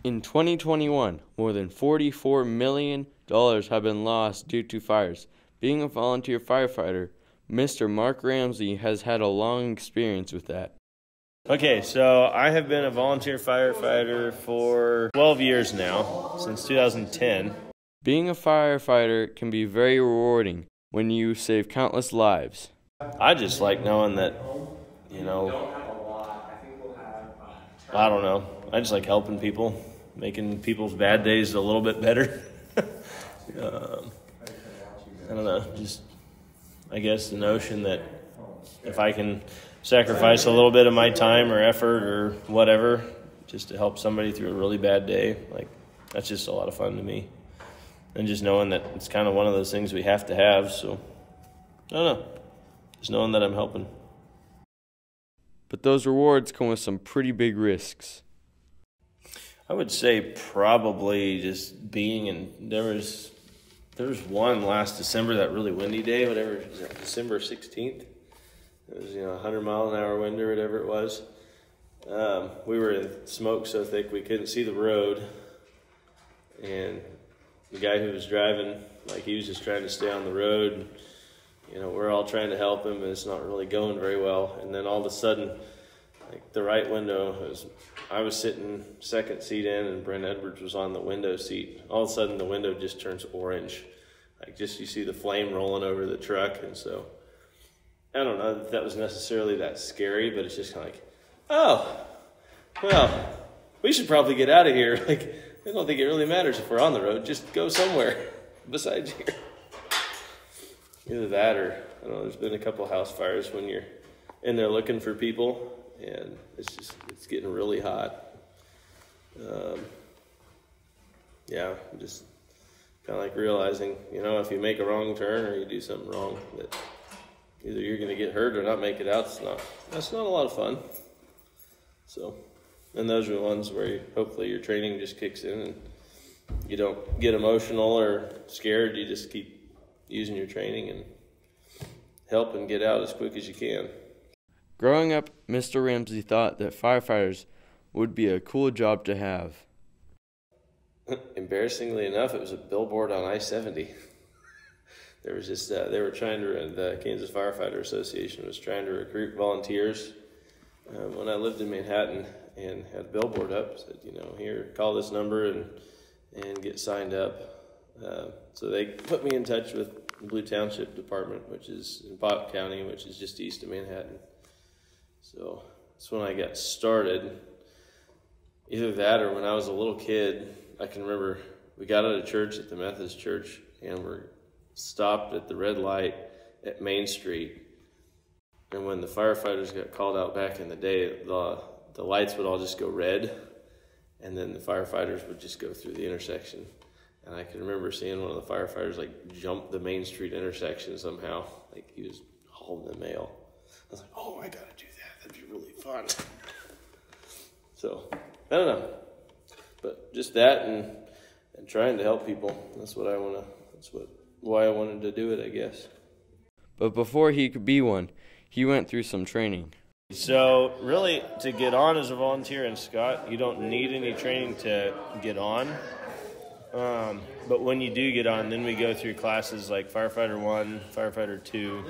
In 2021, more than $44 million have been lost due to fires. Being a volunteer firefighter, Mr. Marc Ramsey has had a long experience with that. Okay, so I have been a volunteer firefighter for 12 years now, since 2010. Being a firefighter can be very rewarding when you save countless lives. I just like knowing that, I don't know. I just like helping people, making people's bad days a little bit better. I don't know, just I guess the notion that if I can sacrifice a little bit of my time or effort or whatever just to help somebody through a really bad day, like that's just a lot of fun to me. And just knowing that it's kind of one of those things we have to have, so I don't know, just knowing that I'm helping. But those rewards come with some pretty big risks. I would say probably just being in, there was one last December, that really windy day, whatever, December 16th. It was, 100 mile an hour wind or whatever it was. We were in smoke so thick we couldn't see the road. And the guy who was driving, he was just trying to stay on the road. We're all trying to help him, and it's not really going very well. And then all of a sudden, the right window I was sitting second seat in, and Brent Edwards was on the window seat. All of a sudden, the window just turns orange. You see the flame rolling over the truck. And so, I don't know if that was necessarily that scary, but it's just kind of oh, well, we should probably get out of here. I don't think it really matters if we're on the road. Just go somewhere besides here. Either that or, I don't know, there's been a couple house fires when you're in there looking for people, and it's getting really hot. Just kind of realizing, if you make a wrong turn or you do something wrong, that either you're going to get hurt or not make it out. That's not a lot of fun. So, and those are the ones where hopefully your training just kicks in and you don't get emotional or scared. You just keep using your training and help and get out as quick as you can. Growing up, Mr. Ramsey thought that firefighters would be a cool job to have. Embarrassingly enough, it was a billboard on I-70. There was just, they were trying to, the Kansas Firefighter Association was trying to recruit volunteers. When I lived in Manhattan, and had a billboard up, said, here, call this number and get signed up. So they put me in touch with the Blue Township Department, which is in Pop County, which is just east of Manhattan. So that's when I got started. Either that or when I was a little kid, I can remember we got out of church at the Methodist church and we're stopped at the red light at Main Street. And when the firefighters got called out back in the day, the lights would all just go red, and then the firefighters would just go through the intersection. And I can remember seeing one of the firefighters jump the Main Street intersection somehow. He was hauling the mail. I was like, oh, I gotta do that. That'd be really fun. So, I don't know. But just that and trying to help people. That's why I wanted to do it, I guess. But before he could be one, he went through some training. So really, to get on as a volunteer in Scott, you don't need any training to get on. But when you do get on, then we go through classes like Firefighter 1, Firefighter 2,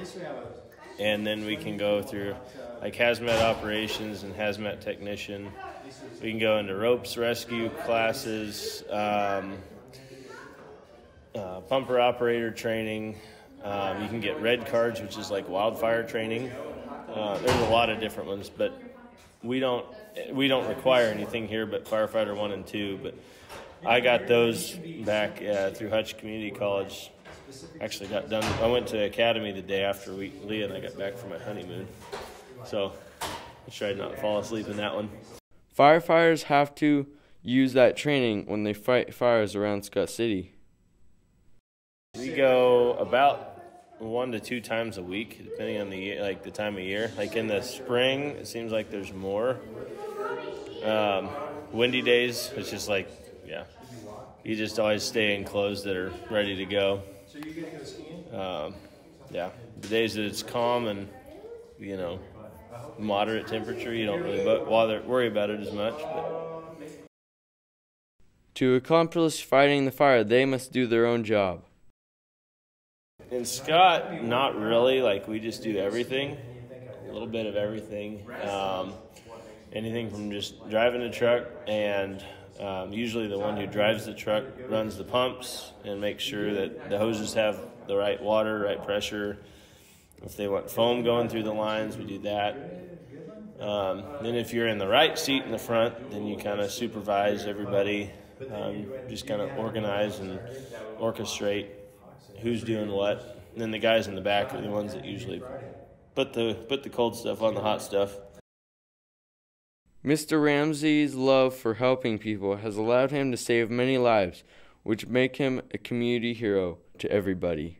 and then we can go through hazmat operations and hazmat technician. We can go into ropes rescue classes, pumper operator training. You can get red cards, which is wildfire training. There's a lot of different ones, but we don't require anything here but Firefighter 1 and 2. But I got those back through Hutch Community College. Actually got done. I went to Academy the day after Leah and I got back from my honeymoon. So I tried not to fall asleep in that one. Firefighters have to use that training when they fight fires around Scott City. We go about 1 to 2 times a week, depending on the year, the time of year. In the spring, it seems like there's more. Windy days, it's just you just always stay in clothes that are ready to go. The days that it's calm and moderate temperature, you don't really worry about it as much. But To accomplish fighting the fire, they must do their own job. In Scott, not really. Like, we just do everything, a little bit of everything. Anything from just driving the truck, and usually the one who drives the truck runs the pumps and makes sure that the hoses have the right water, right pressure. If they want foam going through the lines, we do that. Then if you're in the right seat in the front, then you kind of supervise everybody, just kind of organize and orchestrate who's doing what. And then the guys in the back are the ones that usually put the cold stuff on the hot stuff. Mr. Ramsey's love for helping people has allowed him to save many lives, which make him a community hero to everybody.